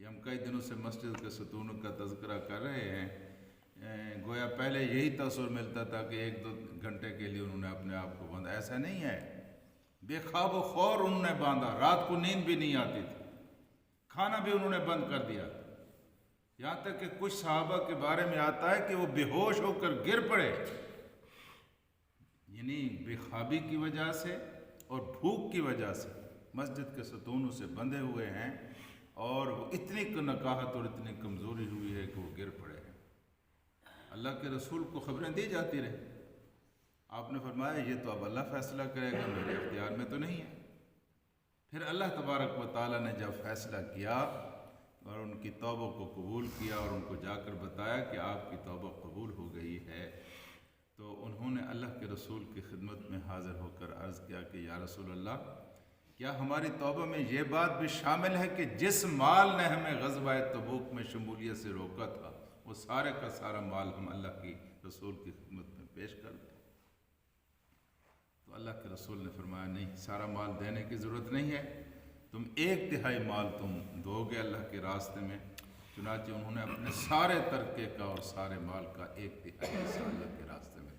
یہ ہم کئی دنوں سے مسجد کے ستونوں کا تذکرہ کر رہے ہیں. گویا پہلے یہی تصور ملتا تھا کہ 1-2 گھنٹے کے لیے انہوں نے اپنے آپ کو باندھا. ایسا نہیں ہے. بے خواب و خور انہوں نے باندھا. رات کو نیند بھی نہیں آتی تھی. کھانا بھی انہوں نے بند کر دیا. یہاں تک کہ کچھ صحابہ کے بارے میں آتا ہے کہ وہ بے ہوش ہو کر گر پڑے، یعنی بے خوابی کی وجہ سے اور بھوک کی وجہ سے مسجد کے ستونوں سے بندھے ہوئے ہیں، اور وہ اتنی نکاہت اور اتنی کمزوری ہوئی ہے کہ وہ گر پڑے ہیں. اللہ کے رسول کو خبریں دی جاتی رہی. آپ نے فرمایا یہ تو اب اللہ فیصلہ کرے گا، میرے اختیار میں تو نہیں ہے. پھر اللہ تبارک و تعالیٰ نے جب فیصلہ کیا اور ان کی توبہ کو قبول کیا اور ان کو جا کر بتایا کہ آپ کی توبہ قبول ہو گئی ہے، تو انہوں نے اللہ کے رسول کی خدمت میں حاضر ہو کر عرض کیا کہ یا رسول اللہ، کیا ہماری توبہ میں یہ بات بھی شامل ہے کہ جس مال نے ہمیں غزوہ تبوک میں شمولیت سے روکا تھا وہ سارے کا سارا مال ہم اللہ کی رسول کی خدمت میں پیش کر دیں؟ تو اللہ کے رسول نے فرمایا نہیں، سارا مال دینے کی ضرورت نہیں ہے، تم 1/3 مال تم دو گے اللہ کے راستے میں. چنانچہ انہوں نے اپنے سارے ترکے کا اور سارے مال کا 1/3 حصہ اللہ کے راستے میں